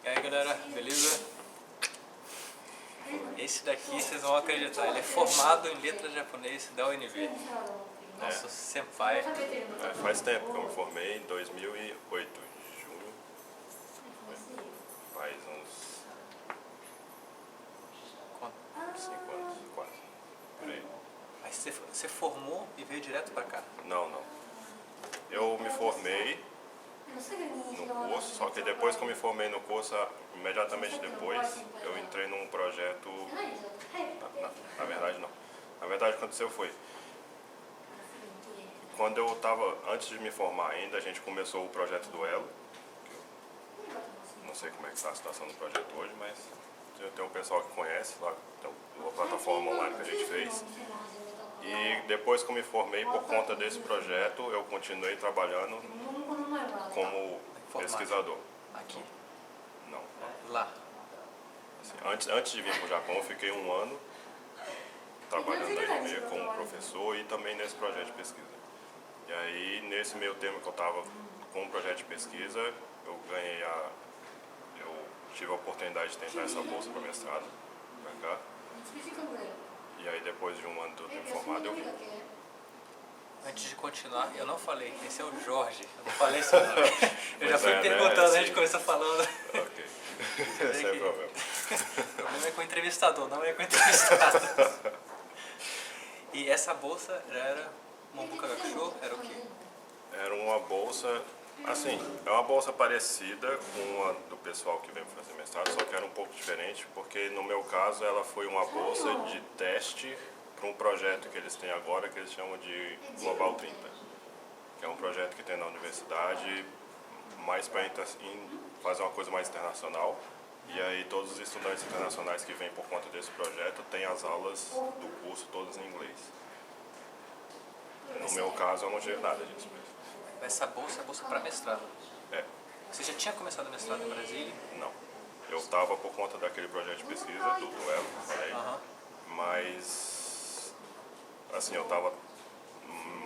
E aí galera, beleza? Esse daqui vocês vão acreditar, ele é formado em letras japonês da UNB. Nosso senpai. Faz tempo que eu me formei, em 2008, junho. Faz uns 5 anos, quase. Por aí. Aí você formou e veio direto pra cá? Não. Eu me formei no curso, só que depois que eu me formei no curso, imediatamente depois, eu entrei num projeto... Na verdade, não. Na verdade, o que aconteceu foi... Quando eu estava, antes de me formar ainda, a gente começou o projeto do Elo. Não sei como é que está a situação do projeto hoje, mas tem um pessoal que conhece, lá tem uma plataforma online que a gente fez. E depois que eu me formei, por conta desse projeto, eu continuei trabalhando como pesquisador. Aqui? Não. Lá? Assim, antes de vir para o Japão, eu fiquei 1 ano trabalhando na UNB como professor e também nesse projeto de pesquisa. E aí, nesse meio tempo que eu estava com o projeto de pesquisa, eu tive a oportunidade de tentar essa bolsa para mestrado, para cá. E aí, depois de 1 ano de eu ter formado, eu vim. Antes de continuar, eu não falei, esse é o Jorge, eu não falei seu nome. Eu já fui perguntando, né? a gente começou falando. Ok, sem problema. O problema é com o entrevistador, não é com o entrevistado. E essa bolsa já era Mombuka Gakusho? Era o quê? Era uma bolsa, assim, é uma bolsa parecida com a do pessoal que vem fazer mestrado, só que era um pouco diferente, porque no meu caso ela foi uma bolsa de teste para um projeto que eles têm agora, que eles chamam de Global 30, que é um projeto que tem na universidade, mais para fazer uma coisa mais internacional. E aí todos os estudantes internacionais que vêm por conta desse projeto têm as aulas do curso todas em inglês. No meu caso, eu não tive nada disso mesmo. Essa bolsa é bolsa para mestrado. É. Você já tinha começado o mestrado em Brasília? Não. Eu estava por conta daquele projeto de pesquisa, do Elo, falei, mas, assim, eu estava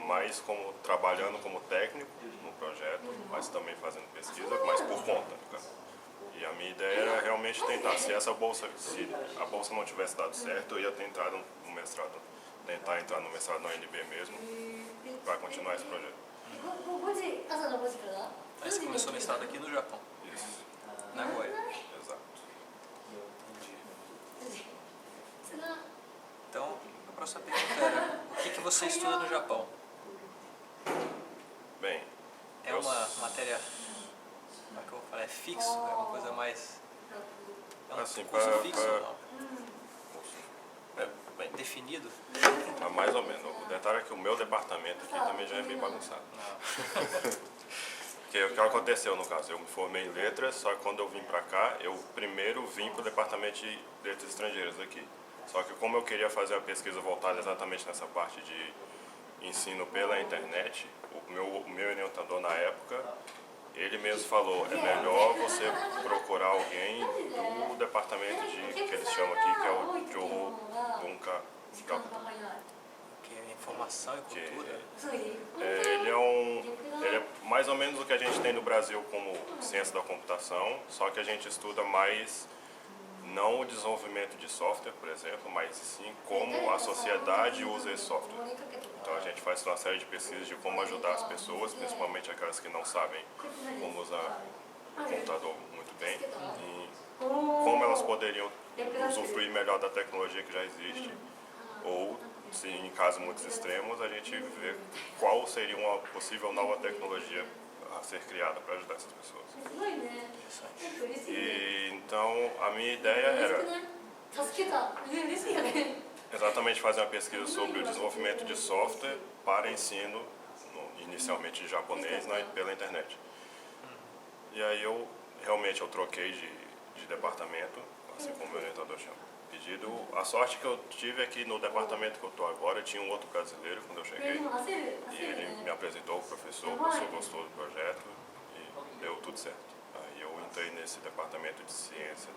mais trabalhando como técnico no projeto, mas também fazendo pesquisa, mas por conta, cara. E a minha ideia era realmente tentar, se a bolsa não tivesse dado certo, eu ia tentar no mestrado, tentar entrar no mestrado na UNB mesmo, para continuar esse projeto. Aí você começou o mestrado aqui no Japão? Isso. Nagoya? Exato. Entendi. Então, a próxima pergunta era, o que você estuda no Japão? Bem, é uma matéria, como é que eu vou falar, é fixo? É uma coisa mais... É um assim, curso fixo ou não? Bem definido? Mais ou menos. O detalhe é que o meu departamento aqui também já é bem bagunçado. Porque o que aconteceu no caso? Eu me formei em letras, só que quando eu vim pra cá, eu primeiro vim pro departamento de letras estrangeiras aqui. Só que como eu queria fazer uma pesquisa voltada exatamente nessa parte de ensino pela internet, o meu orientador na época, ele mesmo falou, é melhor você procurar alguém do departamento que eles chamam aqui, que é o Joho Bunka Gaku. Que é informação e cultura? Ele é mais ou menos o que a gente tem no Brasil como ciência da computação, só que a gente estuda mais não o desenvolvimento de software, por exemplo, mas sim como a sociedade usa esse software. Então a gente faz uma série de pesquisas de como ajudar as pessoas, principalmente aquelas que não sabem como usar o computador muito bem, e como elas poderiam usufruir melhor da tecnologia que já existe, ou, se em casos muito extremos, a gente vê qual seria uma possível nova tecnologia a ser criada para ajudar essas pessoas. E então a minha ideia era exatamente fazer uma pesquisa sobre o desenvolvimento de software para ensino, inicialmente de japonês, pela internet. E aí eu troquei de departamento, assim como o meu orientador tinha pedido. A sorte que eu tive é que no departamento que eu estou agora tinha um outro brasileiro quando eu cheguei. E ele me apresentou o professor gostou do projeto e deu tudo certo. Aí eu entrei nesse departamento de ciência,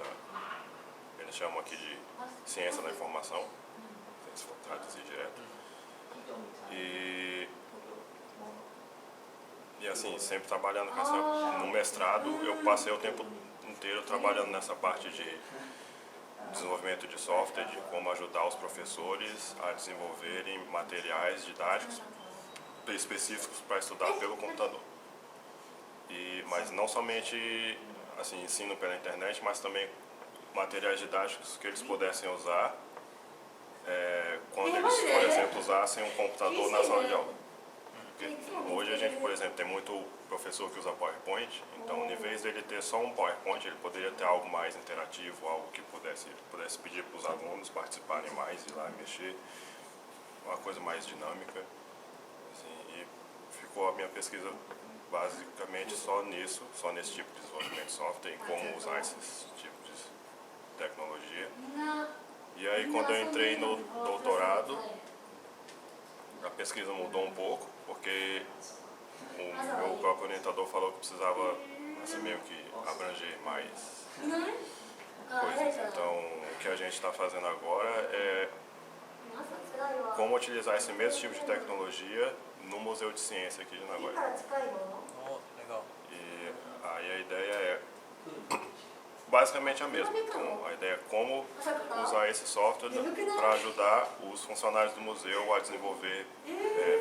eles chamam aqui de ciência da informação, se for traduzir direto. E assim, sempre trabalhando no mestrado, eu passei o tempo inteiro trabalhando nessa parte de desenvolvimento de software, de como ajudar os professores a desenvolverem materiais didáticos específicos para estudar pelo computador. Mas não somente assim, ensino pela internet, mas também materiais didáticos que eles pudessem usar quando eles, por exemplo, usassem um computador na sala de aula. Porque hoje a gente, por exemplo, tem muito professor que usa PowerPoint, então, em vez dele ter só um PowerPoint, ele poderia ter algo mais interativo, algo que pudesse pedir para os alunos participarem mais, ir lá e mexer, uma coisa mais dinâmica. Assim, e ficou a minha pesquisa basicamente só nisso, só nesse tipo de desenvolvimento de software e como usar esses tipos de tecnologia. E aí, quando eu entrei no doutorado, a pesquisa mudou um pouco, porque o meu próprio orientador falou que precisava assim, meio que abranger mais coisas. Então, o que a gente está fazendo agora é como utilizar esse mesmo tipo de tecnologia no Museu de Ciência aqui de Nagoya. Oh, legal. E aí a ideia é basicamente a mesma. Então, a ideia é como usar esse software para ajudar os funcionários do museu a desenvolver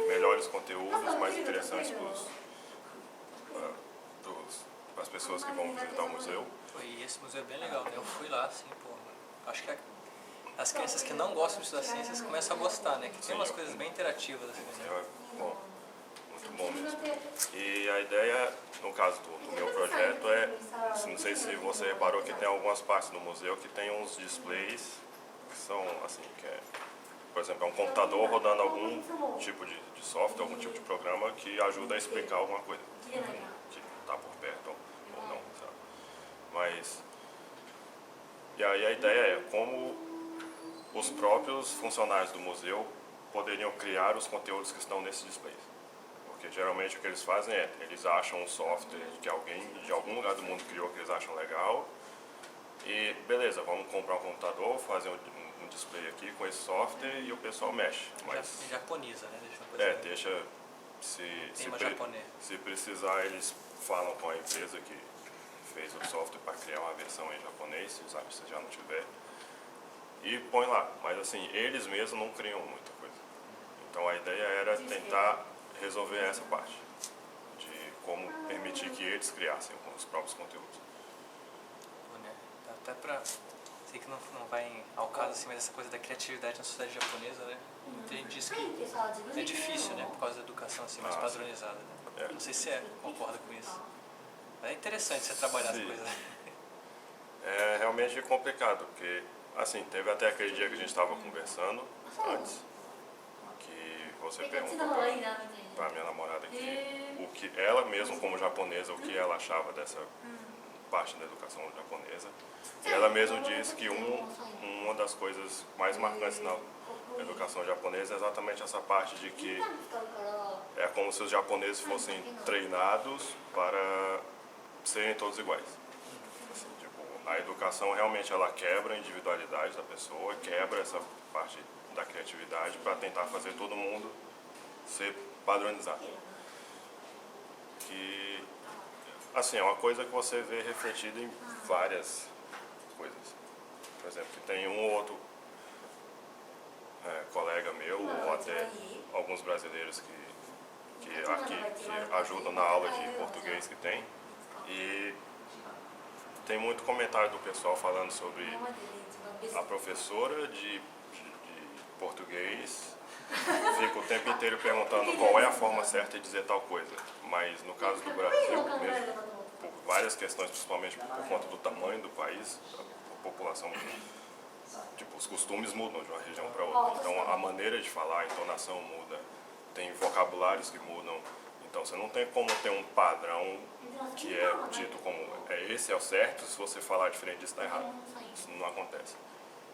melhores conteúdos mais interessantes para as pessoas que vão visitar o museu. E esse museu é bem legal, né? Eu fui lá, assim, pô, acho que as crianças que não gostam de estudar ciências começam a gostar, né? Que tem umas coisas bem interativas, assim, né? Bom, muito bom mesmo. E a ideia, no caso do meu projeto, não sei se você reparou que tem algumas partes do museu que tem uns displays que são, assim, por exemplo, é um computador rodando algum tipo de software, algum tipo de programa que ajuda a explicar alguma coisa, que está por perto ou não, sabe? Mas, e aí a ideia é como os próprios funcionários do museu poderiam criar os conteúdos que estão nesses displays. Porque geralmente o que eles fazem eles acham um software que alguém de algum lugar do mundo criou que eles acham legal e beleza, vamos comprar um computador, fazer um display aqui com esse software e o pessoal mexe. Mas japoniza, né? Deixa se precisar eles falam com a empresa que fez o software para criar uma versão em japonês, se já não tiver, e põe lá. Mas assim, eles mesmos não criam muita coisa. Então a ideia era tentar resolver essa parte, de como permitir que eles criassem os próprios conteúdos. Dá até pra... Sei que não vai ao caso assim, mas essa coisa da criatividade na sociedade japonesa, né? Muita gente diz que é difícil, né? Por causa da educação assim, mais padronizada, né? Não sei se você concorda com isso. É interessante você trabalhar as coisas. É realmente complicado, porque, assim, teve até aquele dia que a gente estava conversando antes, que você perguntou para minha namorada o que ela mesma, como japonesa, o que ela achava dessa parte da educação japonesa. E ela mesma disse que uma das coisas mais marcantes na educação japonesa é exatamente essa parte de que é como se os japoneses fossem treinados para serem todos iguais. Assim, tipo, a educação realmente ela quebra a individualidade da pessoa, quebra essa parte da criatividade para tentar fazer todo mundo ser padronizado. Que, assim, é uma coisa que você vê refletida em várias coisas. Por exemplo, que tem um ou outro colega meu, ou até alguns brasileiros que ajudam na aula de português que tem. E tem muito comentário do pessoal falando sobre a professora de português fica o tempo inteiro perguntando qual é a forma certa de dizer tal coisa. Mas no caso do Brasil, mesmo, por várias questões, principalmente por conta do tamanho do país, a população, tipo, os costumes mudam de uma região para outra. Então a maneira de falar, a entonação muda, tem vocabulários que mudam. Então você não tem como ter um padrão que é dito como esse é o certo, se você falar diferente disso está errado. Isso não acontece.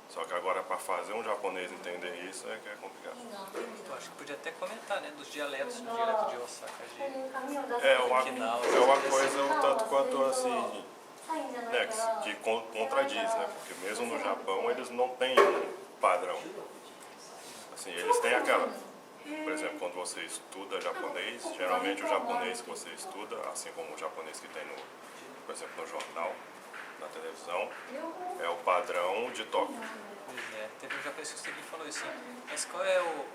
Só que agora para fazer um japonês entender isso que é complicado. Eu acho que podia até comentar, né, dos dialetos, no dialeto de Osaka, de é uma coisa um tanto quanto assim, que contradiz, né? Porque mesmo no Japão eles não têm um padrão. Assim, eles têm aquela, por exemplo, quando você estuda japonês, geralmente o japonês que você estuda, assim como o japonês que tem por exemplo, no jornal, na televisão, é o padrão de Tóquio. Pois é, teve um japonês que me falou assim, mas qual é o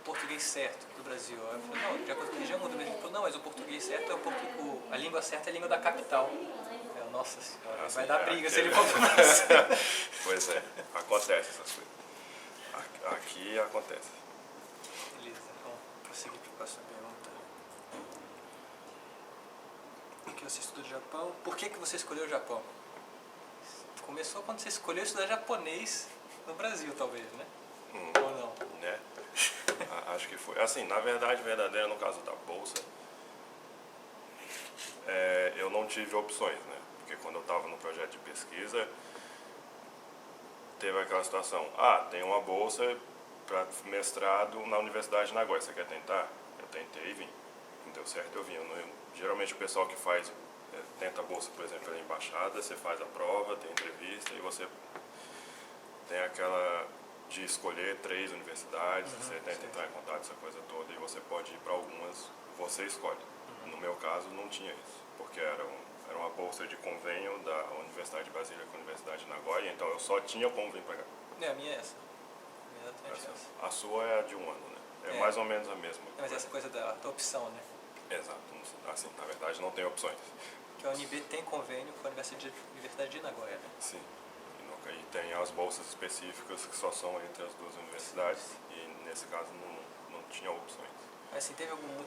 português certo do Brasil? Eu falei, não, de acordo com a região muda. Ele falou, não, mas o português certo é a língua certa é a língua da capital. Eu, nossa senhora, Assim, vai dar briga se ele aquele- for pra Brasil. Pois é, acontece essas coisas. Aqui acontece. Beleza, vamos prosseguir para a próxima pergunta. O que você estudou de Japão? Por que você escolheu o Japão? Começou quando você escolheu estudar japonês no Brasil, talvez, né? Ou não? Né? Acho que foi. Assim, na verdade, verdadeira, no caso da bolsa, eu não tive opções, né? Porque quando eu estava no projeto de pesquisa, teve aquela situação. Tem uma bolsa para mestrado na Universidade de Nagoya, você quer tentar? Eu tentei e vim. Não deu certo, eu vim. Geralmente o pessoal que faz, tenta a bolsa, por exemplo, pela embaixada, você faz a prova, tem entrevista e você tem aquela de escolher 3 universidades, você tenta entrar em contato, essa coisa toda, e você pode ir para algumas, você escolhe. No meu caso, não tinha isso, porque era uma bolsa de convênio da Universidade de Brasília com a Universidade de Nagoya, então eu só tinha como vir para cá. A minha é essa. A minha exatamente essa. A sua é a de um ano, né? É mais ou menos a mesma. Mas essa coisa da opção, né? Exato. Assim, na verdade, não tem opções. Que a UNB tem convênio com a Universidade de Nagoya, né? Sim. E tem as bolsas específicas que só são entre as duas universidades, e nesse caso não tinha opções. Mas assim, teve algum...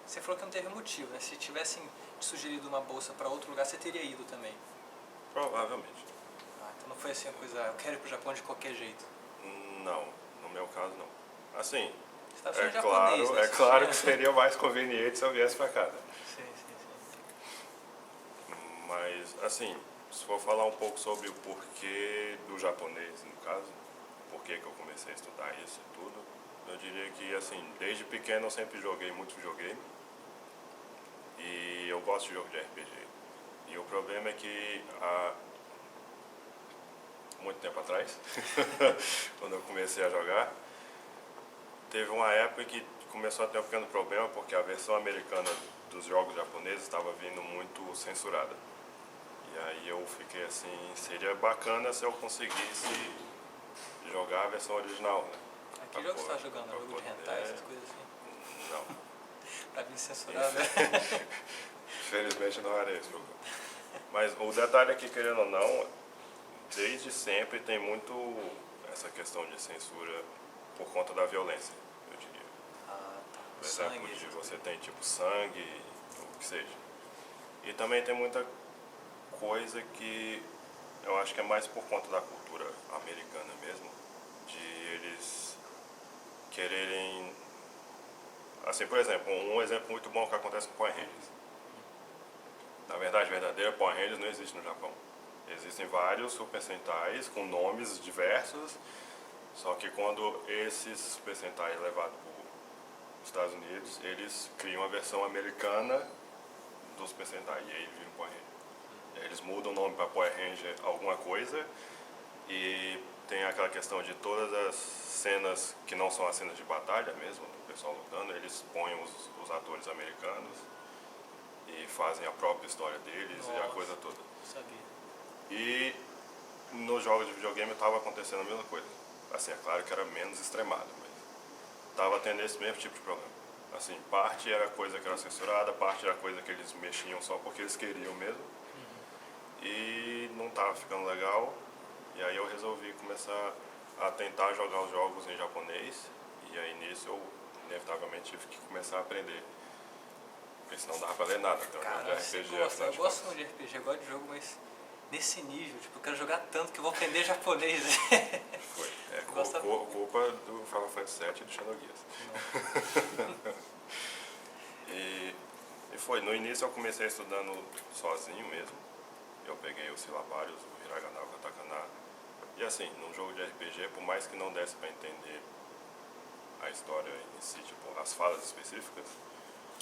Você falou que não teve motivo, né? Se tivessem te sugerido uma bolsa para outro lugar, você teria ido também? Provavelmente. Então não foi assim uma coisa, eu quero ir pro Japão de qualquer jeito. Não, no meu caso não. Assim, Você tá falando japonês, né? claro que seria mais conveniente se eu viesse para cá. Sim. Mas, assim, se for falar um pouco sobre o porquê do japonês, no caso, porquê que eu comecei a estudar isso e tudo, eu diria que, assim, desde pequeno eu sempre joguei muito videogame e eu gosto de jogo de RPG. E o problema é que há muito tempo atrás, quando eu comecei a jogar, teve uma época que começou a ter um pequeno problema porque a versão americana dos jogos japoneses estava vindo muito censurada. E aí eu fiquei assim, seria bacana se eu conseguisse jogar a versão original, né? Que jogo você tá jogando? Jogo de hentai, essas coisas assim? Não. Pra vir censurado, né? Infelizmente não era esse o problema. Mas o detalhe é que, querendo ou não, desde sempre tem muito essa questão de censura por conta da violência, eu diria. Por exemplo, você tem tipo sangue, o que seja. E também tem muita coisa que eu acho que é mais por conta da cultura americana mesmo, de eles quererem... Assim, por exemplo, um exemplo muito bom que acontece com Power Rangers. Na verdade, verdadeira Power Rangers não existe no Japão. Existem vários Super Sentais com nomes diversos, só que quando esses Super Sentais é levado para os Estados Unidos, eles criam a versão americana do Super Sentai, e aí viram Power Ranger. Eles mudam o nome para Power Ranger alguma coisa, e tem aquela questão de todas as cenas que não são as cenas de batalha mesmo, do pessoal lutando, eles põem os atores americanos e fazem a própria história deles. Nossa, e a coisa toda. Sabia. E nos jogos de videogame estava acontecendo a mesma coisa. Assim, é claro que era menos extremado, mas estava tendo esse mesmo tipo de problema. Assim, parte era coisa que era censurada, parte era coisa que eles mexiam só porque eles queriam mesmo. E não estava ficando legal. E aí eu resolvi começar a tentar jogar os jogos em japonês. E aí nisso eu inevitavelmente tive que começar a aprender. Porque senão não dava pra ler nada. Então, cara, de RPG, eu gosto muito de RPG, eu gosto de jogo, mas nesse nível, tipo, eu quero jogar tanto que eu vou aprender japonês. Foi. Culpa do Final Fantasy VII e do Xenogears. E foi. No início eu comecei estudando sozinho mesmo. Eu peguei os silabários, o hiragana, o katakana. E assim, num jogo de RPG, por mais que não desse pra entender a história em si, tipo, as falas específicas,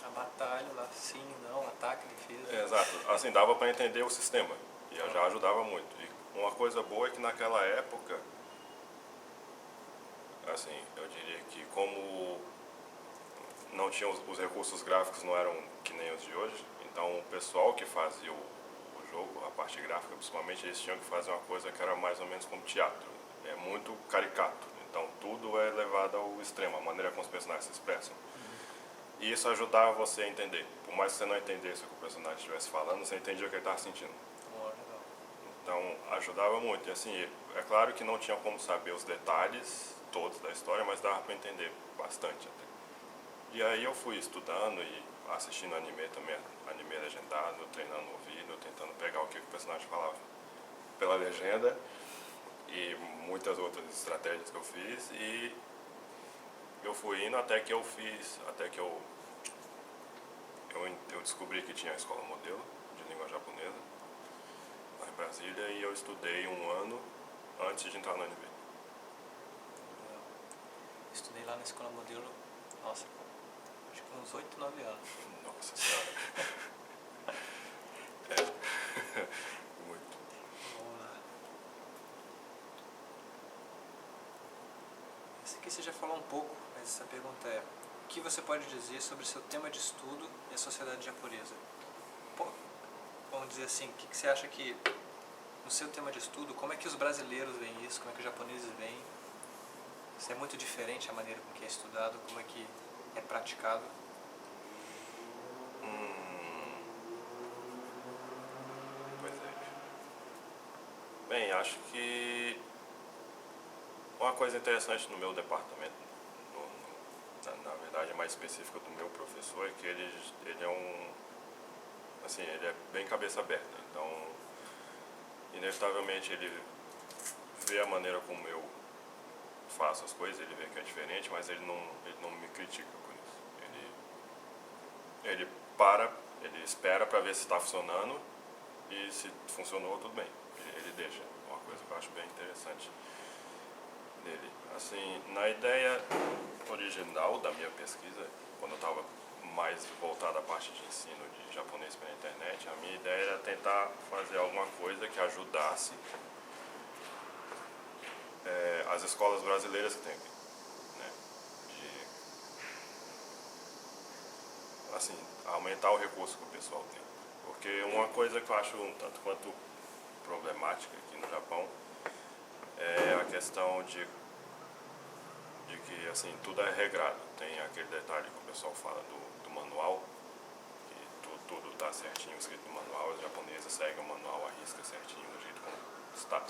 a batalha lá, sim, não, ataque, defesa. Exato, assim, dava para entender o sistema e já ajudava muito. E uma coisa boa é que naquela época, assim, eu diria que como não tinha os recursos gráficos, não eram que nem os de hoje, então o pessoal que fazia o jogo, a parte gráfica, principalmente, eles tinham que fazer uma coisa que era mais ou menos como teatro. É muito caricato, então tudo é levado ao extremo, a maneira como os personagens se expressam. E isso ajudava você a entender. Por mais que você não entendesse o que o personagem estivesse falando, você entendia o que ele estava sentindo. Então, ajudava muito. E assim, é claro que não tinha como saber os detalhes todos da história, mas dava para entender bastante até. E aí eu fui estudando e assistindo anime também, anime legendado, treinando o ouvido, tentando pegar o que o personagem falava pela legenda e muitas outras estratégias que eu fiz. E eu fui indo até que eu descobri que tinha a escola modelo de língua japonesa lá em Brasília e eu estudei um ano antes de entrar no NB. Estudei lá na escola modelo, nossa, acho que uns 8, 9 anos. Nossa senhora. Muito. Vamos lá. Esse aqui você já falou um pouco, mas essa pergunta é: o que você pode dizer sobre seu tema de estudo e a sociedade japonesa? Pô, vamos dizer assim, o que você acha que no seu tema de estudo, como é que os brasileiros veem isso, como é que os japoneses veem? Se é muito diferente a maneira com que é estudado, como é que é praticado? Pois é. Bem, acho que uma coisa interessante no meu departamento, na verdade é mais específica do meu professor, é que ele é bem cabeça aberta. Então, inevitavelmente ele vê a maneira como eu faço as coisas, ele vê que é diferente, mas ele não me critica por isso. Ele espera para ver se está funcionando e se funcionou, tudo bem. Ele deixa. Uma coisa que eu acho bem interessante dele. Assim, na ideia original da minha pesquisa, quando eu estava mais voltado à parte de ensino de japonês pela internet, a minha ideia era tentar fazer alguma coisa que ajudasse as escolas brasileiras que tem aqui, né? De, assim, aumentar o recurso que o pessoal tem. Porque uma coisa que eu acho um tanto quanto problemática aqui no Japão é a questão de que assim, tudo é regrado. Tem aquele detalhe que o pessoal fala do manual, que tudo está certinho escrito no manual, os japoneses seguem o manual à risca certinho do jeito como está.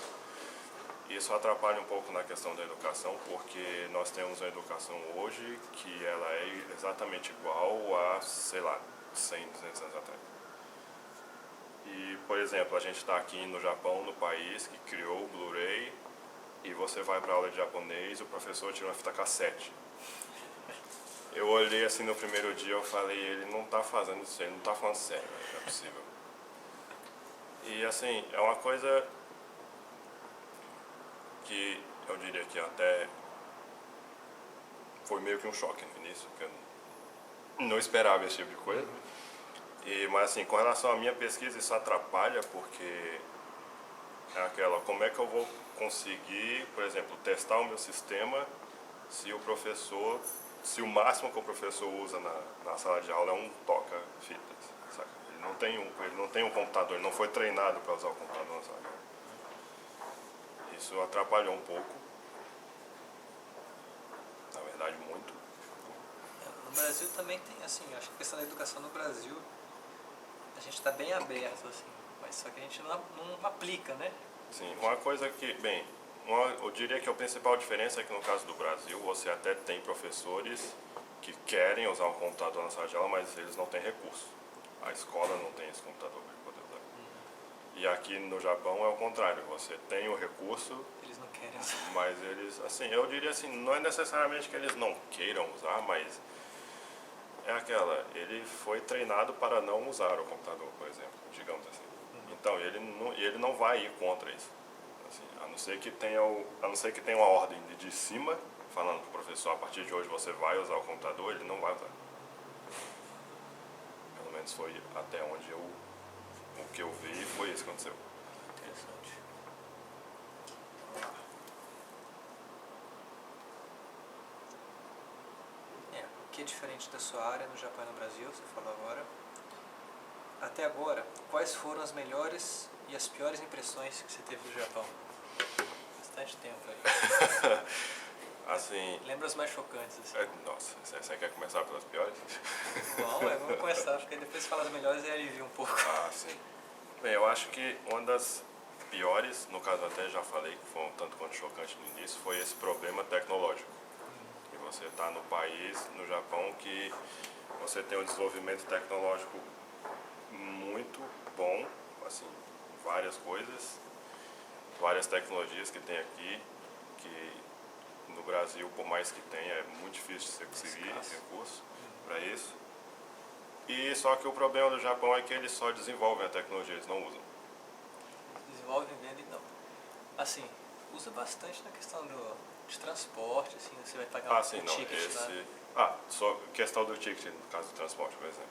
Isso atrapalha um pouco na questão da educação, porque nós temos uma educação hoje que ela é exatamente igual a, sei lá, 100, 200 anos atrás. E, por exemplo, a gente está aqui no Japão, no país que criou o Blu-ray, e você vai para aula de japonês e o professor tira uma fita cassete. Eu olhei assim no primeiro dia, eu falei, ele não está fazendo isso, ele não está falando sério, não é possível. E assim, é uma coisa que eu diria que até foi meio que um choque no início, porque eu não esperava esse tipo de coisa. Mas assim, com relação à minha pesquisa, isso atrapalha porque é aquela, como é que eu vou conseguir, por exemplo, testar o meu sistema se o máximo que o professor usa na sala de aula é um toca-fitas, saca? Ele não tem um computador, ele não foi treinado para usar o computador na sala de aula. Isso atrapalhou um pouco, na verdade muito. No Brasil também tem, assim, acho que a questão da educação no Brasil, a gente está bem aberto, assim, mas só que a gente não aplica, né? Sim, uma coisa que, bem, eu diria que a principal diferença é que no caso do Brasil, você até tem professores que querem usar um computador na sala de aula, mas eles não têm recurso. A escola não tem esse computador para poder usar. E aqui no Japão é o contrário, você tem o recurso, eles não querem usar. Mas eles, assim, eu diria assim, não é necessariamente que eles não queiram usar, mas é aquela, ele foi treinado para não usar o computador, por exemplo, digamos assim. Então ele não vai ir contra isso. Assim, a não ser que tenha uma ordem de cima falando para o professor, a partir de hoje você vai usar o computador, ele não vai usar. Pelo menos foi até onde o que eu vi foi isso que aconteceu. Interessante. O que é diferente da sua área no Japão e no Brasil, você falou agora? até agora, quais foram as melhores e as piores impressões que você teve do Japão? Bastante tempo aí. Assim, Lembra as mais chocantes, assim. nossa, você quer começar pelas piores? Vamos começar, porque depois fala as melhores e alivia um pouco. Ah, sim. Bem, eu acho que uma das piores, no caso até já falei, que foi um tanto quanto chocante no início, foi esse problema tecnológico. E você está no país, no Japão, que você tem um desenvolvimento tecnológico muito bom, assim, várias coisas, várias tecnologias que tem aqui, que no Brasil, por mais que tenha, é muito difícil de você conseguir recursos para isso. E só que o problema do Japão é que eles só desenvolvem a tecnologia, eles não usam. Desenvolve, vende, não. Assim, usa bastante na questão de transporte, assim, você vai pagar Sim, um não, ticket lá. só questão do ticket, no caso do transporte, por exemplo.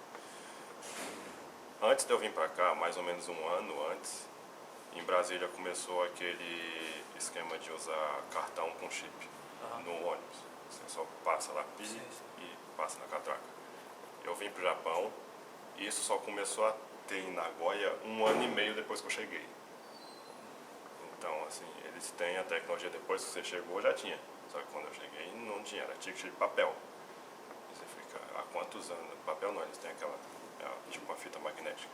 Antes de eu vir para cá, mais ou menos um ano antes, em Brasília começou aquele esquema de usar cartão com chip no ônibus. Você só passa lá, e passa na catraca. Eu vim para o Japão e isso só começou a ter em Nagoya um ano e meio depois que eu cheguei. Então, assim, eles têm a tecnologia depois que você chegou, já tinha. Só que quando eu cheguei não tinha, era ticket de papel. Você fica há quantos anos? Papel não, eles têm aquela, tipo uma fita magnética.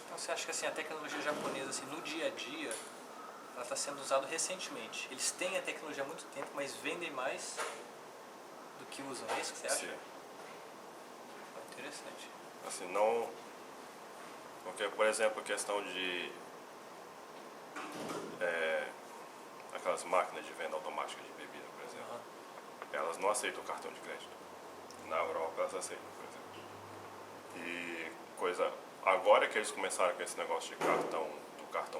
Então você acha que assim, a tecnologia japonesa, assim, no dia a dia, ela está sendo usada recentemente? Eles têm a tecnologia há muito tempo, mas vendem mais do que usam, é isso que você acha? Sim. Interessante. Assim, não... Porque, por exemplo, a questão de... aquelas máquinas de venda automática de bebida, por exemplo. Elas não aceitam cartão de crédito. Na Europa elas aceitam, por exemplo. E coisa... Agora que eles começaram com esse negócio de cartão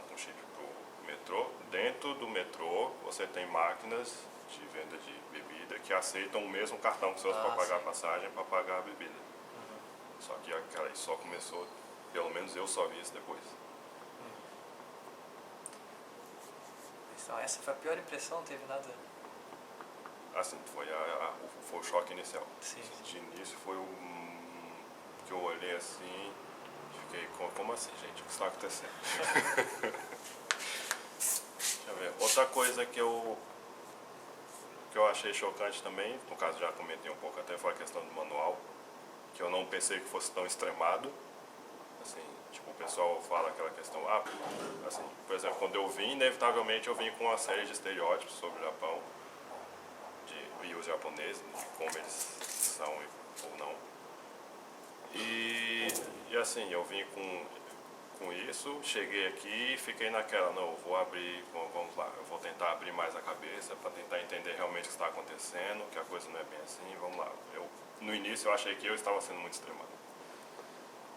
com chip pro metrô, dentro do metrô você tem máquinas de venda de bebida que aceitam o mesmo cartão que você usa para pagar a passagem, para pagar a bebida. Só que aquela só começou, pelo menos eu só vi isso depois. Então essa foi a pior impressão, não teve nada? Assim, foi o choque inicial. Sim. De início foi que eu olhei assim, fiquei, como assim, gente? O que está acontecendo? Deixa eu ver. Outra coisa que eu achei chocante também, no caso já comentei um pouco até, foi a questão do manual, que eu não pensei que fosse tão extremado. Assim, tipo, o pessoal fala aquela questão, assim, por exemplo, quando eu vim, inevitavelmente eu vim com uma série de estereótipos sobre o Japão, e os japoneses, de como eles são ou não. E assim, eu vim com isso, cheguei aqui e fiquei naquela, não, eu vou abrir, vamos lá, eu vou tentar abrir mais a cabeça para tentar entender realmente o que está acontecendo, que a coisa não é bem assim, vamos lá. No início eu achei que eu estava sendo muito extremado.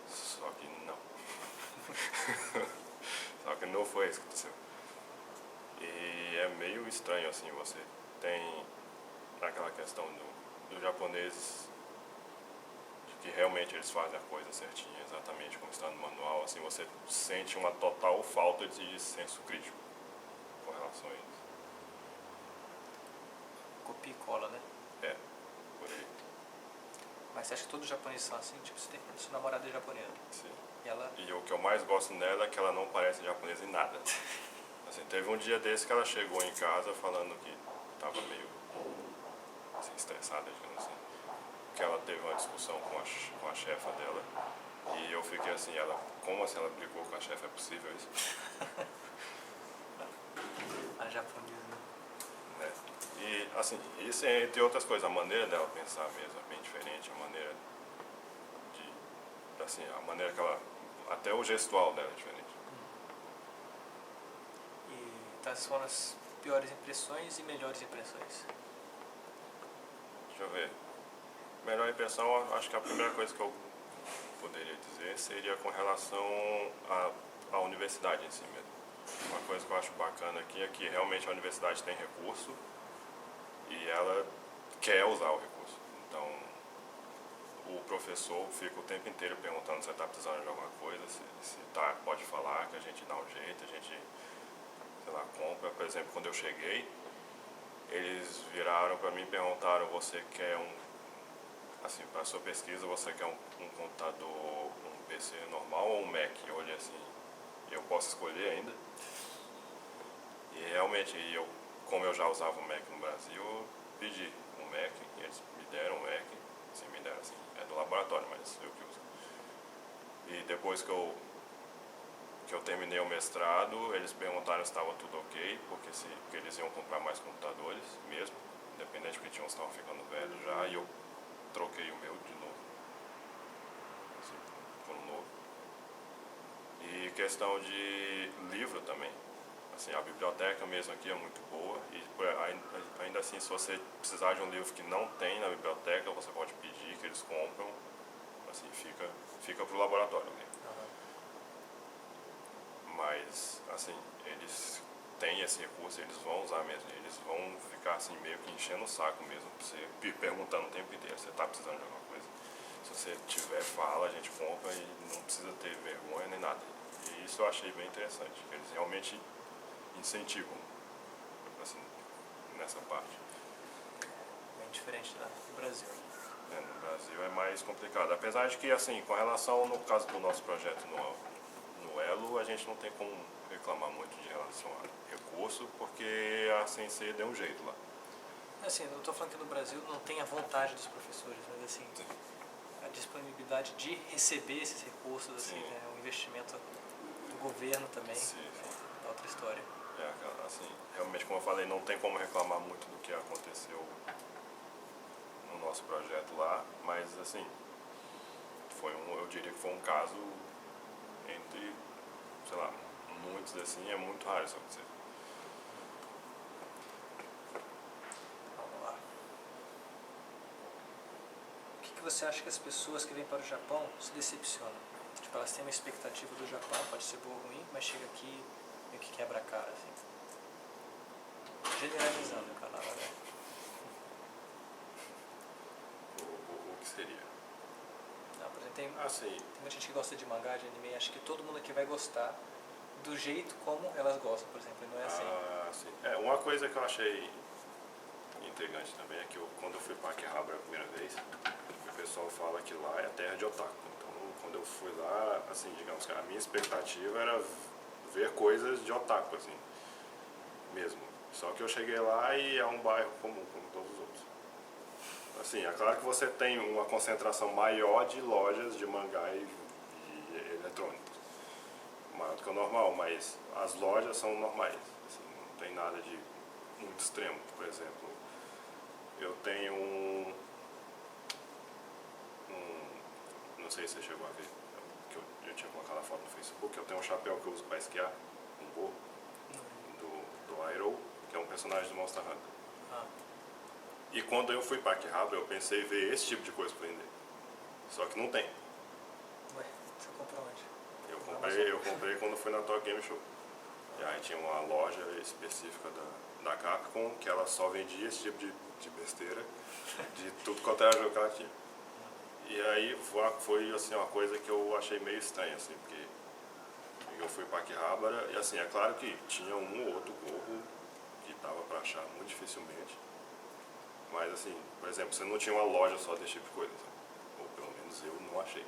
Só que não. Só que não foi isso que aconteceu. E é meio estranho, assim, você tem aquela questão dos japoneses, de que realmente eles fazem a coisa certinha, exatamente como está no manual, assim, você sente uma total falta de senso crítico com relação a isso. Copia e cola, né? É, por aí. Mas você acha que todos os japoneses são assim? Tipo, você tem sua namorada é japonesa. Sim. E o que eu mais gosto nela é que ela não parece japonesa em nada. Assim, teve um dia desse que ela chegou em casa falando que estava meio assim, estressada, digamos assim. Que ela teve uma discussão com a chefa dela. E eu fiquei assim, como assim ela brigou com a chefe? É possível isso? A japonesa. Né? E assim, isso é entre outras coisas, a maneira dela pensar mesmo é bem diferente, a maneira assim, a maneira que ela, até o gestual dela é diferente. E então essas foram as piores impressões e melhores impressões. Deixa eu ver. Melhor impressão, acho que a primeira coisa que eu poderia dizer seria com relação à universidade em si mesmo. Uma coisa que eu acho bacana aqui é que realmente a universidade tem recurso e ela quer usar o recurso. Então, o professor fica o tempo inteiro perguntando se você está precisando de alguma coisa, se tá, pode falar, que a gente dá um jeito, a gente, sei lá, compra. Por exemplo, quando eu cheguei, eles viraram para mim e perguntaram, você quer assim, para a sua pesquisa, você quer um computador, um PC normal ou um Mac? Eu olhei assim, eu posso escolher ainda? E realmente, como eu já usava o Mac no Brasil, eu pedi um Mac, e eles me deram um Mac, assim, me deram assim, é do laboratório, mas eu que uso. E depois que eu terminei o mestrado, eles perguntaram se estava tudo ok, porque eles iam comprar mais computadores mesmo, independente porque tinha uns que estavam ficando velhos já, e eu troquei o meu de novo, assim, por um novo. E questão de livro também, assim, a biblioteca mesmo aqui é muito boa, e ainda assim, se você precisar de um livro que não tem na biblioteca, você pode pedir que eles compram, assim, fica pro laboratório, né? Mas, assim, eles têm esse recurso, eles vão usar mesmo, eles vão ficar assim meio que enchendo o saco mesmo, você perguntando o tempo inteiro, você está precisando de alguma coisa. Se você tiver, fala, a gente compra e não precisa ter vergonha nem nada. E isso eu achei bem interessante, que eles realmente incentivam, assim, nessa parte. Bem diferente do Brasil. No Brasil é mais complicado, apesar de que, assim, com relação, no caso do nosso projeto no Elo, a gente não tem como reclamar muito de relação a recurso, porque a CNC deu um jeito lá. Assim, não estou falando que no Brasil não tem a vontade dos professores, mas assim, a disponibilidade de receber esses recursos, assim, né, o investimento do governo também, é outra história. Assim, realmente, como eu falei, não tem como reclamar muito do que aconteceu no nosso projeto lá, mas assim, eu diria que foi um caso entre, sei lá, muitos assim, é muito raro isso acontecer. Vamos lá. O que você acha que as pessoas que vêm para o Japão se decepcionam? Tipo, elas têm uma expectativa do Japão, pode ser boa ou ruim, mas chega aqui meio que quebra a cara, assim. Generalizando, cara, na verdade. O que seria? Não, por exemplo, tem muita gente que gosta de mangá, de anime, e acho que todo mundo aqui vai gostar do jeito como elas gostam, por exemplo, não é assim. Sim. Uma coisa que eu achei intrigante também é que quando eu fui para Akihabara a primeira vez, o pessoal fala que lá é a terra de otaku. Então, quando eu fui lá, assim, digamos que a minha expectativa era ver coisas de otaku, assim, mesmo. Só que eu cheguei lá e é um bairro comum, como todos os outros. Assim, é claro que você tem uma concentração maior de lojas de mangá e eletrônicos, maior do que o normal, mas as lojas são normais, assim, não tem nada de muito extremo. Por exemplo, eu tenho não sei se você chegou a ver, que eu tinha colocado a foto no Facebook, eu tenho um chapéu que eu uso para esquiar, um gorro, do Airo, que é um personagem do Monster Hunter. E quando eu fui para Akihabara, eu pensei em ver esse tipo de coisa para vender. Só que não tem. Ué, você comprou onde? Eu comprei quando fui na Tokyo Game Show. E aí tinha uma loja específica da Capcom que ela só vendia esse tipo de besteira, de tudo quanto era jogo que ela tinha. E aí foi assim, uma coisa que eu achei meio estranha, assim, porque eu fui para Akihabara e assim, é claro que tinha um ou outro gorro que dava para achar muito dificilmente. Mas assim, por exemplo, você não tinha uma loja só desse tipo de coisa. Ou pelo menos eu não achei.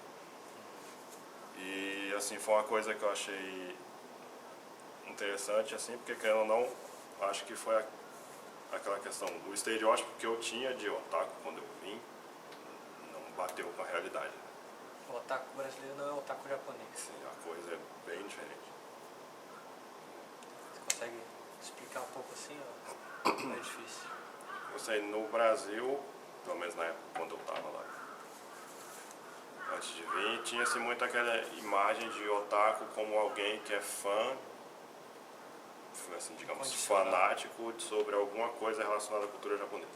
E assim, foi uma coisa que eu achei interessante, assim, porque querendo ou não, acho que foi aquela questão, o estereótipo que eu tinha de otaku quando eu vim, não bateu com a realidade. O otaku brasileiro não é o otaku japonês. Sim, a coisa é bem diferente. Você consegue explicar um pouco assim, ou é difícil? Eu sei, no Brasil, pelo menos na época quando eu estava lá, antes de vir, tinha-se muito aquela imagem de otaku como alguém que é fã, assim, digamos, fanático sobre alguma coisa relacionada à cultura japonesa.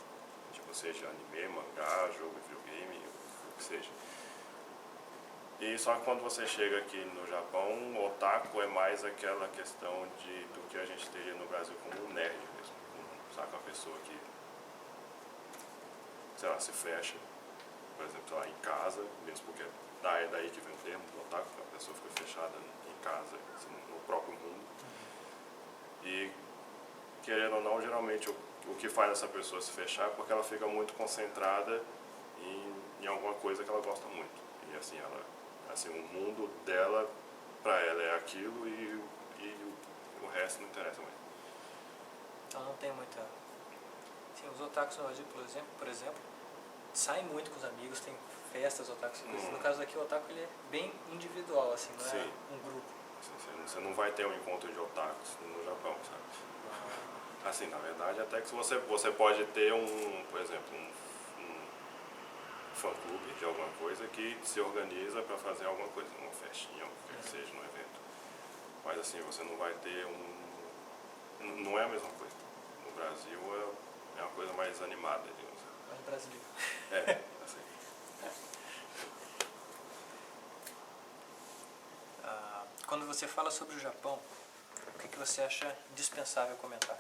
Tipo, seja anime, mangá, jogo, videogame, o que seja. E só que quando você chega aqui no Japão, o otaku é mais aquela questão do que a gente teria no Brasil como um nerd mesmo. Sabe, uma pessoa que, sei lá, se fecha, por exemplo, lá em casa, mesmo porque é daí que vem o termo do otaku, que a pessoa fica fechada em casa, assim, no próprio mundo. E, querendo ou não, geralmente o que faz essa pessoa se fechar é porque ela fica muito concentrada em alguma coisa que ela gosta muito. E assim, ela Assim, o mundo dela, pra ela é aquilo e o resto não interessa mais. Então não tem muita... Sim, os otakus no Brasil, por exemplo, saem muito com os amigos, tem festas otakus. No caso daqui, o otaku ele é bem individual, assim, não é um grupo. Você não vai ter um encontro de otakus no Japão, sabe? Assim, na verdade, até que você pode ter por exemplo, um fã-clube de alguma coisa que se organiza para fazer alguma coisa, uma festinha, o que seja, um evento. Mas assim, você não vai ter não é a mesma coisa. No Brasil é uma coisa mais animada, digamos. Mais brasileiro. Assim. Quando você fala sobre o Japão, o que você acha dispensável comentar?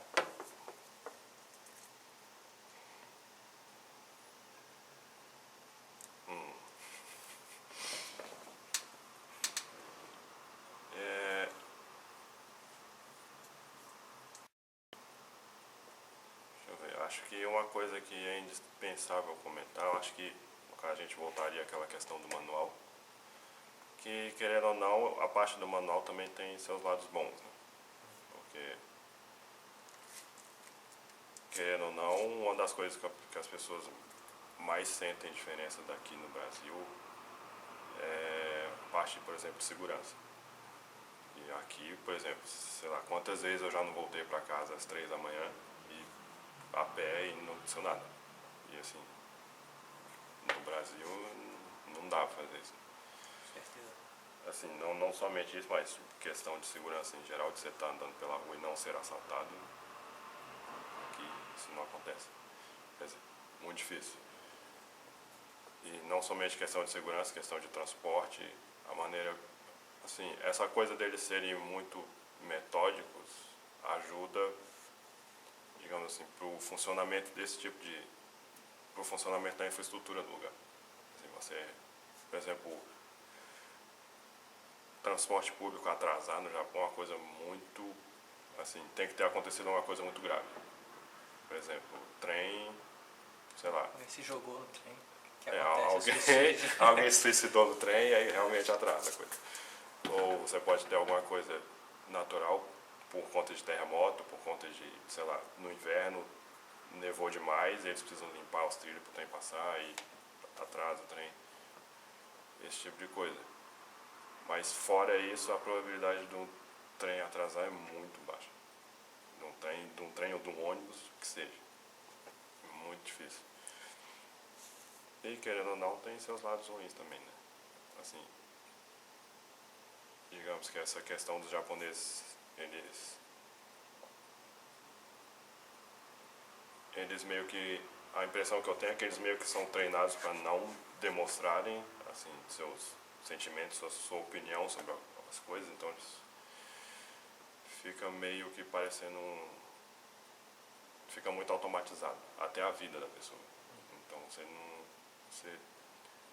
Acho que uma coisa que é indispensável comentar, eu acho que a gente voltaria àquela questão do manual, que querendo ou não, a parte do manual também tem seus lados bons, né? Porque, querendo ou não, uma das coisas que as pessoas mais sentem diferença daqui no Brasil é a parte, por exemplo, de segurança. E aqui, por exemplo, sei lá, quantas vezes eu já não voltei para casa às 3 da manhã a pé e não aconteceu nada. E assim, no Brasil não dá pra fazer isso. Certeza. Assim, não somente isso, mas questão de segurança em geral, de você estar andando pela rua e não ser assaltado, aqui isso não acontece. Quer dizer, muito difícil. E não somente questão de segurança, questão de transporte, a maneira, assim, essa coisa deles serem muito metódicos ajuda, digamos assim, para o funcionamento desse tipo para o funcionamento da infraestrutura do lugar. Assim, você, por exemplo, transporte público atrasar no Japão é uma coisa muito, assim, tem que ter acontecido uma coisa muito grave. Por exemplo, trem, sei lá. Alguém se jogou no trem, que acontece, alguém se suicidou no trem e aí realmente atrasa a coisa. Ou você pode ter alguma coisa natural por conta de terremoto, por conta de, sei lá, no inverno nevou demais e eles precisam limpar os trilhos para o trem passar e atrasa o trem. Esse tipo de coisa. Mas fora isso, a probabilidade de um trem atrasar é muito baixa. De um trem ou de um ônibus, que seja. Muito difícil. E querendo ou não, tem seus lados ruins também, né? Assim, digamos que essa questão dos japoneses, eles meio que, a impressão que eu tenho é que eles meio que são treinados para não demonstrarem, assim, seus sentimentos, sua opinião sobre as coisas, então eles fica meio que parecendo fica muito automatizado, até a vida da pessoa. Então você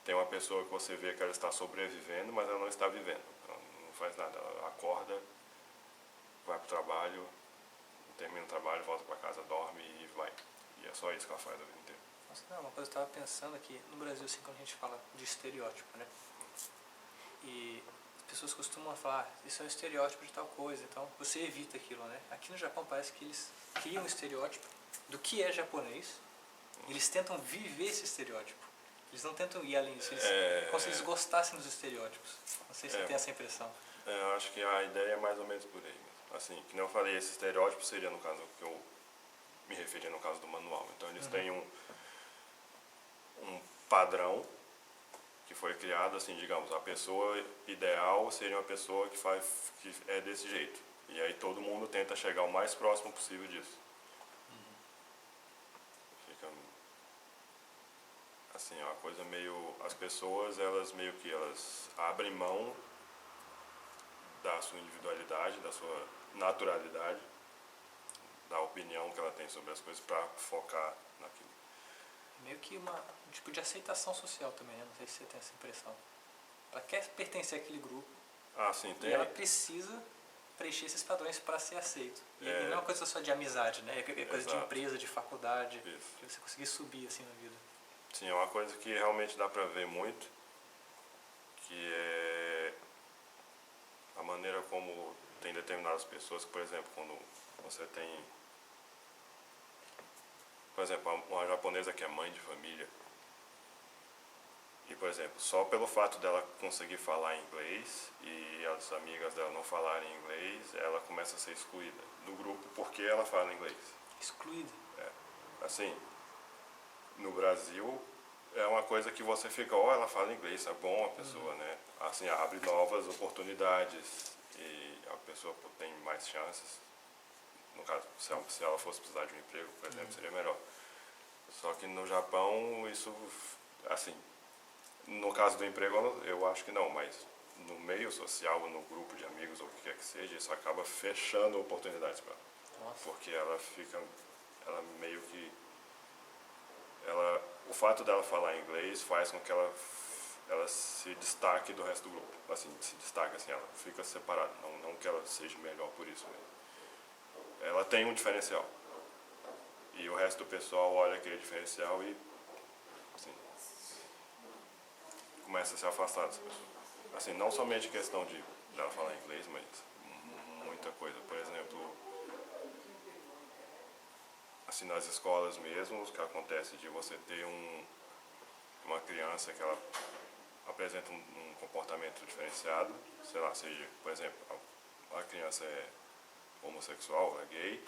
tem uma pessoa que você vê que ela está sobrevivendo, mas ela não está vivendo. Ela não faz nada, ela acorda, vai para o trabalho, termina o trabalho, volta para casa, dorme e vai. E é só isso que ela faz a vida inteira. Nossa, não, uma coisa que eu estava pensando aqui, no Brasil, assim, quando a gente fala de estereótipo, né? E as pessoas costumam falar, isso é um estereótipo de tal coisa, então você evita aquilo, né? Aqui no Japão parece que eles criam um estereótipo do que é japonês, e eles tentam viver esse estereótipo. Eles não tentam ir além disso, como se eles gostassem dos estereótipos. Não sei se você tem essa impressão. Eu acho que a ideia é mais ou menos por aí mesmo. Assim, que nem eu falei, esse estereótipo seria no caso que eu me referi no caso do manual. Então eles têm um padrão que foi criado, assim, digamos, a pessoa ideal seria uma pessoa que é desse jeito. E aí todo mundo tenta chegar o mais próximo possível disso. Fica assim, é uma coisa meio, as pessoas, elas abrem mão da sua individualidade, da sua naturalidade, da opinião que ela tem sobre as coisas para focar naquilo. Meio que um tipo de aceitação social também, né? Não sei se você tem essa impressão. Ela quer pertencer àquele grupo. Sim, tem. E ela precisa preencher esses padrões para ser aceito. E não é uma coisa só de amizade, né? É coisa de empresa, de faculdade, de você conseguir subir assim na vida. Sim, é uma coisa que realmente dá para ver muito, que que é a maneira como tem determinadas pessoas que, por exemplo, quando você tem, por exemplo, uma japonesa que é mãe de família, e, por exemplo, só pelo fato dela conseguir falar inglês e as amigas dela não falarem inglês, ela começa a ser excluída do grupo porque ela fala inglês. Excluída? Assim, no Brasil é uma coisa que você fica, ó, ela fala inglês, é bom a pessoa, né? Assim, abre novas oportunidades e a pessoa tem mais chances. No caso, se ela fosse precisar de um emprego, por exemplo, seria melhor. Só que no Japão, isso, assim, no caso do emprego, eu acho que não, mas no meio social, no grupo de amigos, ou o que quer que seja, isso acaba fechando oportunidades para ela. Porque ela meio que, o fato dela falar inglês faz com que ela se destaque do resto do grupo. Assim, se destaca, assim, ela fica separada. Não que ela seja melhor por isso, mas ela tem um diferencial. E o resto do pessoal olha aquele diferencial e, assim, começa a se afastar dessa pessoa. Assim, não somente questão de dela falar inglês, mas muita coisa. Por exemplo, assim, nas escolas mesmo, o que acontece de você ter uma criança que ela apresenta um comportamento diferenciado, sei lá, seja, por exemplo, a criança é homossexual, é gay,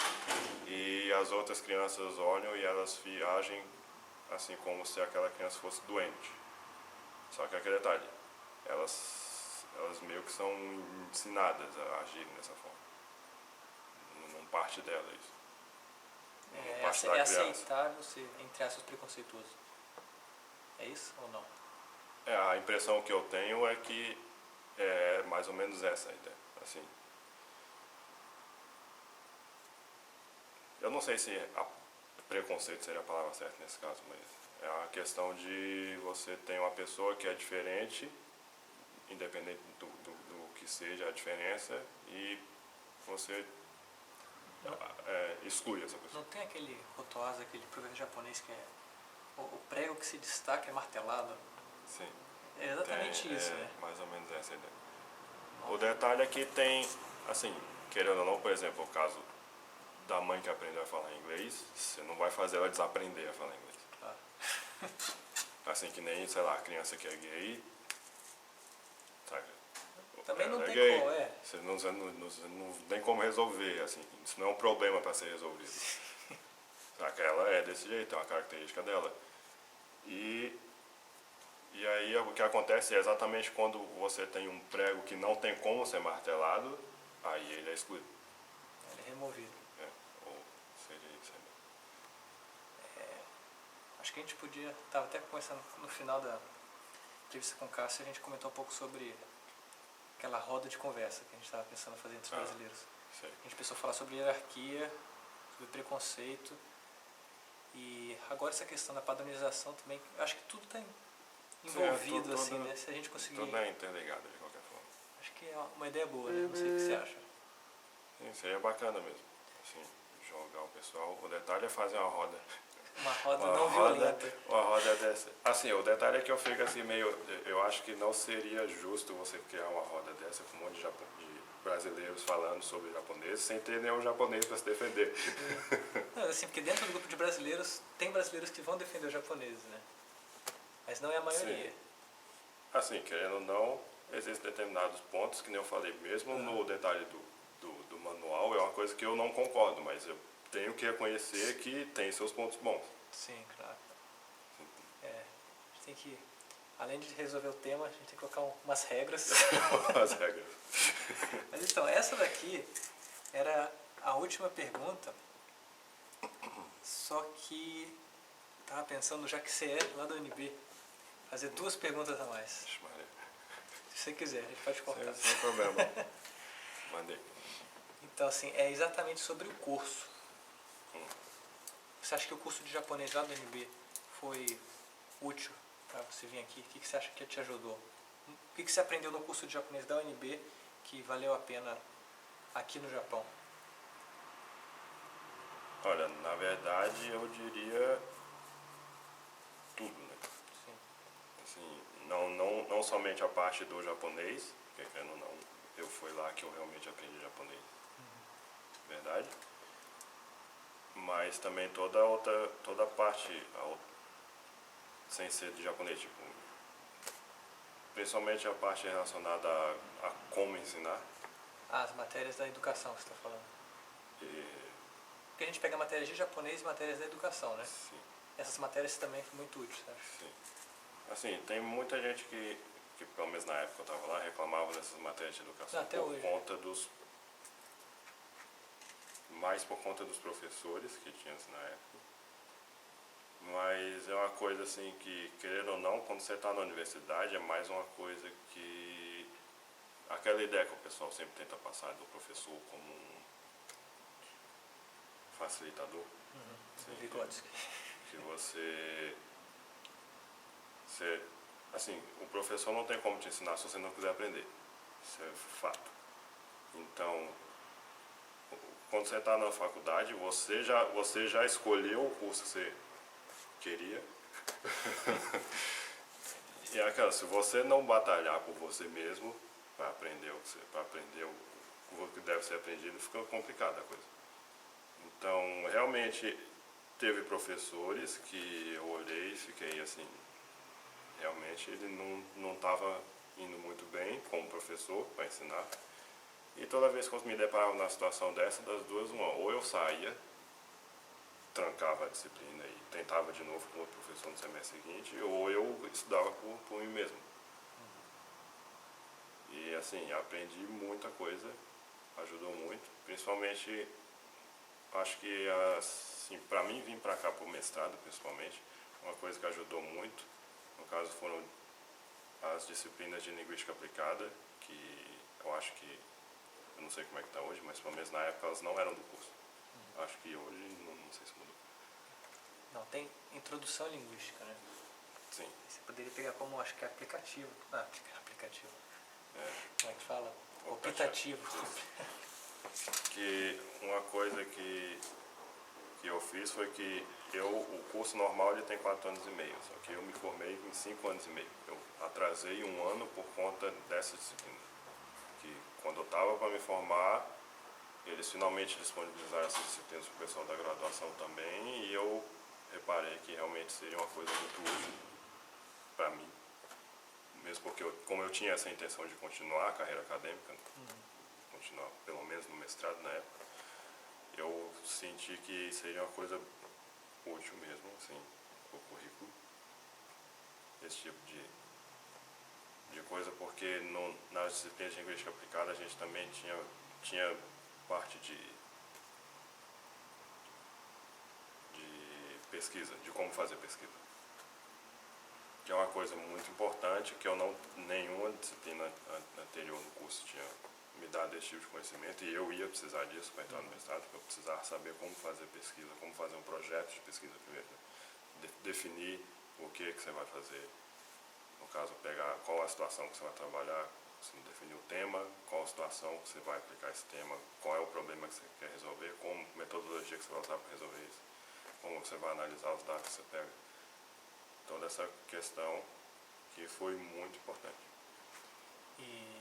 e as outras crianças olham e elas agem assim como se aquela criança fosse doente. Só que aquele detalhe, elas meio que são ensinadas a agirem dessa forma. Não parte dela isso. Não parte da criança. Aceitável ser, entre aspas, preconceituoso. É isso ou não? A impressão que eu tenho é que é mais ou menos essa a ideia. Assim, eu não sei se preconceito seria a palavra certa nesse caso, mas é a questão de você ter uma pessoa que é diferente, independente do que seja a diferença, e você exclui essa pessoa. Não tem aquele rotoasa, aquele provérbio japonês que é o prego que se destaca é martelado? Sim. É exatamente isso, né? Mais ou menos essa a ideia. O detalhe é que tem, assim, querendo ou não, por exemplo, o caso da mãe que aprendeu a falar inglês, você não vai fazer ela desaprender a falar inglês. Claro. Assim que nem, sei lá, a criança que é gay, sabe? Também não tem gay, como, Você não tem como resolver, assim, isso não é um problema para ser resolvido. Sabe? Ela é desse jeito, é uma característica dela. E aí o que acontece é exatamente quando você tem um prego que não tem como ser martelado, aí ele é excluído. Ele é removido. Ou seria isso aí. Acho que a gente podia, estava até conversando no final da entrevista com o Cássio, a gente comentou um pouco sobre aquela roda de conversa que a gente estava pensando em fazer entre os brasileiros. Sei. A gente pensou falar sobre hierarquia, sobre preconceito, e agora essa questão da padronização também, acho que tudo está envolvido, assim, né? Se a gente conseguir... Tudo é interligado de qualquer forma. Acho que é uma ideia boa, né? Não sei o que você acha. Sim, seria bacana mesmo. Assim, jogar o pessoal. O detalhe é fazer uma roda. Uma roda não violenta. Uma roda dessa. Assim, o detalhe é que eu fico assim meio... Eu acho que não seria justo você criar uma roda dessa com um monte de brasileiros falando sobre japonês sem ter nenhum japonês para se defender. Não, assim, porque dentro do grupo de brasileiros, tem brasileiros que vão defender os japoneses, né? Mas não é a maioria. Sim. Assim, querendo ou não, existem determinados pontos, que nem eu falei, mesmo no detalhe do manual, é uma coisa que eu não concordo, mas eu tenho que reconhecer que tem seus pontos bons. Sim, claro. A gente tem que, além de resolver o tema, a gente tem que colocar umas regras. As regras. Mas então, essa daqui era a última pergunta, só que estava pensando, já que você é lá da UNB, fazer 2 perguntas a mais. Se você quiser, a gente pode cortar. Sem problema. Mandei. Então, assim, é exatamente sobre o curso. Você acha que o curso de japonês lá do UNB foi útil para você vir aqui? O que você acha que te ajudou? O que você aprendeu no curso de japonês da UNB que valeu a pena aqui no Japão? Olha, na verdade, eu diria tudo, né? Sim. Assim, não somente a parte do japonês, porque querendo ou não, eu fui lá que eu realmente aprendi japonês, verdade? Mas também toda a parte, sem ser de japonês, tipo, principalmente a parte relacionada a como ensinar. As matérias da educação que você está falando. Porque a gente pega matérias de japonês e matérias da educação, né? Sim. Essas matérias também são muito úteis, sabe? Sim. Assim, tem muita gente que pelo menos na época eu estava lá, reclamava dessas matérias de educação Até por hoje. conta mais por conta dos professores que tinham na época. Mas é uma coisa assim que, querendo ou não, quando você está na universidade, é mais uma coisa que... Aquela ideia que o pessoal sempre tenta passar do professor como um facilitador. Vygotsky. Que assim, o professor não tem como te ensinar se você não quiser aprender. Isso é fato. Então, quando você está na faculdade, você já escolheu o curso que você queria. E é aquela, se você não batalhar por você mesmo para aprender o que deve ser aprendido, fica complicada a coisa. Então, realmente, teve professores que eu olhei e fiquei assim, realmente ele não estava indo muito bem como professor para ensinar. E toda vez que eu me deparava na situação dessa, das duas, ou eu saía, trancava a disciplina e tentava de novo com outro professor no semestre seguinte, ou eu estudava por mim mesmo. E assim, aprendi muita coisa, ajudou muito, principalmente, acho que assim, para mim vir para cá para o mestrado, principalmente, uma coisa que ajudou muito, no caso foram as disciplinas de linguística aplicada, que eu acho que, eu não sei como é que está hoje, mas pelo menos na época elas não eram do curso. Acho que hoje, não sei se mudou. Não, tem introdução linguística, né? Sim. Você poderia pegar como, acho que é aplicativo. Aplicativo. Como é que fala? Optativo. Que uma coisa que eu fiz foi que o curso normal ele tem 4 anos e meio, só que eu me formei em 5 anos e meio. Eu atrasei um ano por conta dessa disciplina. Que quando eu estava para me formar, eles finalmente disponibilizaram essas disciplinas para o pessoal da graduação também, e eu reparei que realmente seria uma coisa muito útil para mim. Mesmo porque, como eu tinha essa intenção de continuar a carreira acadêmica, continuar pelo menos no mestrado na época, eu senti que seria uma coisa útil mesmo, assim, o currículo, esse tipo de coisa, porque nas disciplinas de linguística aplicada a gente também tinha parte de pesquisa, de como fazer pesquisa. Que é uma coisa muito importante, que nenhuma disciplina anterior no curso tinha me dado esse tipo de conhecimento, e eu ia precisar disso para entrar no mestrado, porque eu precisava saber como fazer pesquisa, como fazer um projeto de pesquisa primeiro, definir o que você vai fazer, no caso, pegar qual a situação que você vai trabalhar, você definir o tema, qual a situação que você vai aplicar esse tema, qual é o problema que você quer resolver, qual metodologia que você vai usar para resolver isso, como você vai analisar os dados que você pega. Toda essa questão que foi muito importante. E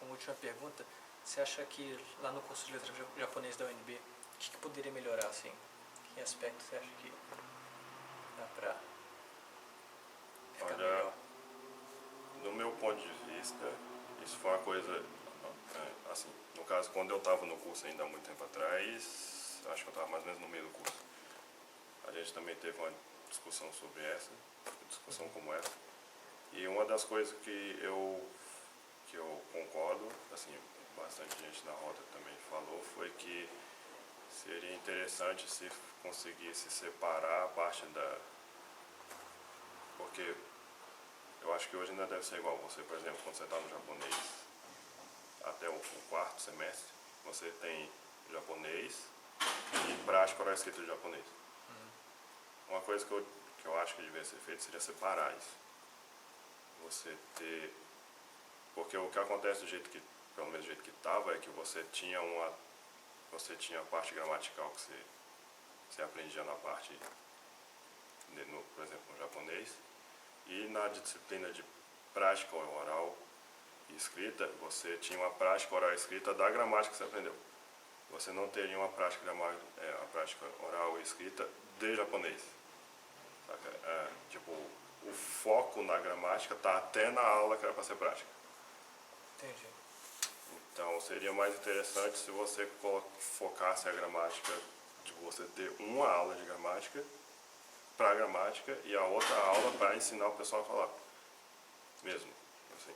uma última pergunta, você acha que lá no curso de letras japonês da UNB, o que poderia melhorar, assim? Que aspecto você acha que dá pra ficar melhor? Do meu ponto de vista, isso foi uma coisa, assim, no caso, quando eu estava no curso ainda há muito tempo atrás, acho que eu estava mais ou menos no meio do curso, a gente também teve uma discussão sobre discussão como essa, e uma das coisas que eu concordo, assim, bastante gente na roda também falou, foi que seria interessante se conseguisse separar a parte porque eu acho que hoje ainda deve ser igual. Você, por exemplo, quando você está no japonês, até o 4º semestre, você tem japonês e prática oral escrita de japonês. Uma coisa que eu acho que devia ser feito seria separar isso. Você ter... Porque o que acontece pelo menos do jeito que estava, é que você tinha a parte gramatical que você aprendia na parte, por exemplo, no japonês, e na disciplina de prática oral e escrita, você tinha uma prática oral e escrita da gramática que você aprendeu. Você não teria uma prática, a prática oral e escrita de japonês. Saca? Tipo, o foco na gramática está até na aula que era para ser prática. Entendi. Então, seria mais interessante se você focasse a gramática, de você ter uma aula de gramática para gramática e a outra aula para ensinar o pessoal a falar. Mesmo, assim,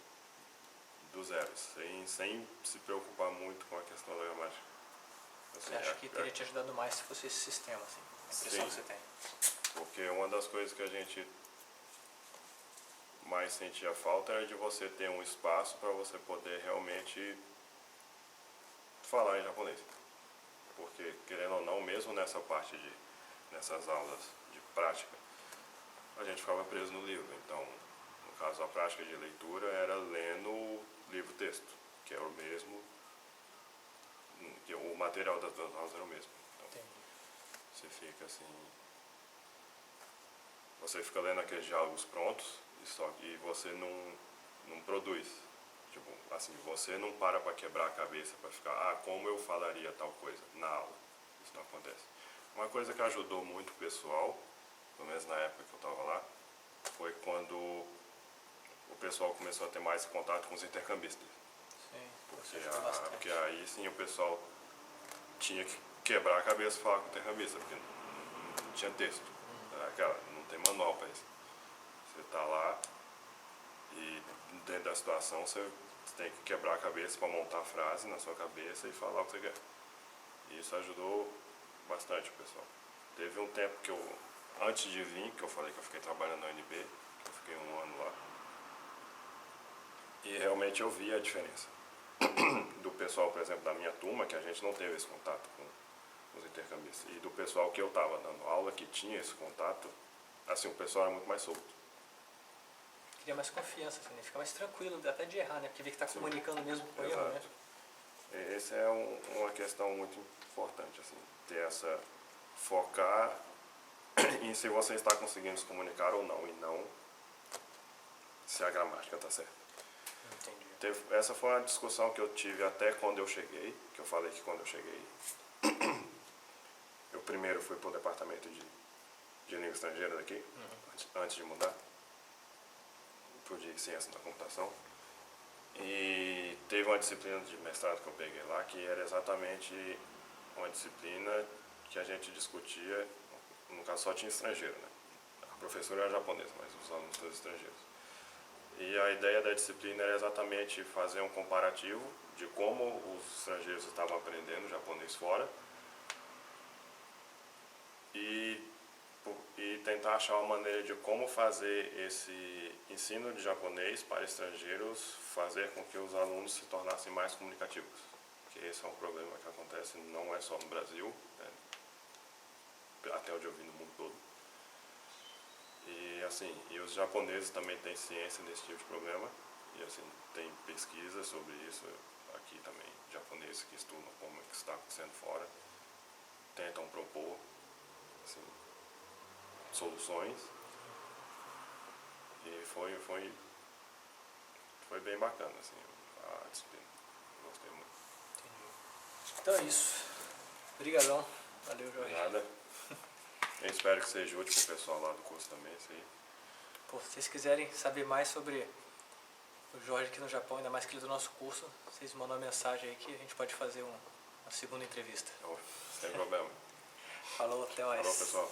do zero, sem se preocupar muito com a questão da gramática. Assim, Você acha que teria te ajudado mais se fosse esse sistema, assim, a impressão que você tem? Porque uma das coisas que a gente mais sentia falta era de você ter um espaço para você poder realmente falar em japonês. Porque, querendo ou não, mesmo nessas aulas de prática, a gente ficava preso no livro. Então, no caso, a prática de leitura era lendo o livro-texto, que é o mesmo, que o material das duas aulas era o mesmo. Então, você fica assim, você fica lendo aqueles diálogos prontos e você não produz. Tipo, assim, você não para quebrar a cabeça para ficar, como eu falaria tal coisa na aula. Isso não acontece. Uma coisa que ajudou muito o pessoal, pelo menos na época que eu estava lá, foi quando o pessoal começou a ter mais contato com os intercambistas. Sim, porque aí sim o pessoal tinha que quebrar a cabeça e falar com o intercambista, porque não tinha texto. Não tem manual para isso. Você está lá e dentro da situação você tem que quebrar a cabeça para montar a frase na sua cabeça e falar o que você quer. E isso ajudou bastante o pessoal. Teve um tempo que antes de vir, que eu falei que eu fiquei trabalhando na UNB, que eu fiquei 1 ano lá, e realmente eu vi a diferença do pessoal, por exemplo, da minha turma, que a gente não teve esse contato com os intercambistas, e do pessoal que eu estava dando aula, que tinha esse contato, assim, o pessoal era muito mais solto. Cria mais confiança, assim, né? Fica mais tranquilo, até de errar, né? Porque vê que está comunicando mesmo com erro, né? Essa é uma questão muito importante, assim, focar em se você está conseguindo se comunicar ou não, e não se a gramática está certa. Entendi. Essa foi uma discussão que eu tive até quando eu cheguei, que eu falei que quando eu cheguei, eu primeiro fui para o departamento de língua estrangeira daqui, antes de mudar, para o de ciência da computação. E teve uma disciplina de mestrado que eu peguei lá, que era exatamente uma disciplina que a gente discutia, no caso só tinha estrangeiro, né? A professora era japonesa, mas os alunos todos estrangeiros. E a ideia da disciplina era exatamente fazer um comparativo de como os estrangeiros estavam aprendendo japonês fora e tentar achar uma maneira de como fazer esse ensino de japonês para estrangeiros fazer com que os alunos se tornassem mais comunicativos. Porque esse é um problema que acontece não é só no Brasil, né? Até onde eu vi no mundo todo. E assim, e os japoneses também têm ciência desse tipo de problema, e assim, tem pesquisa sobre isso aqui também, japoneses que estudam como é que está acontecendo fora, tentam propor assim, soluções, e foi bem bacana assim, a disciplina, gostei muito. Entendi. Então é isso, obrigadão, valeu Jorge. Nada. Eu espero que seja útil para o pessoal lá do curso também, isso aí. Pô, se vocês quiserem saber mais sobre o Jorge aqui no Japão, ainda mais que ele é do nosso curso, vocês mandam uma mensagem aí que a gente pode fazer uma segunda entrevista. Sem problema. Falou, até mais. Falou, pessoal.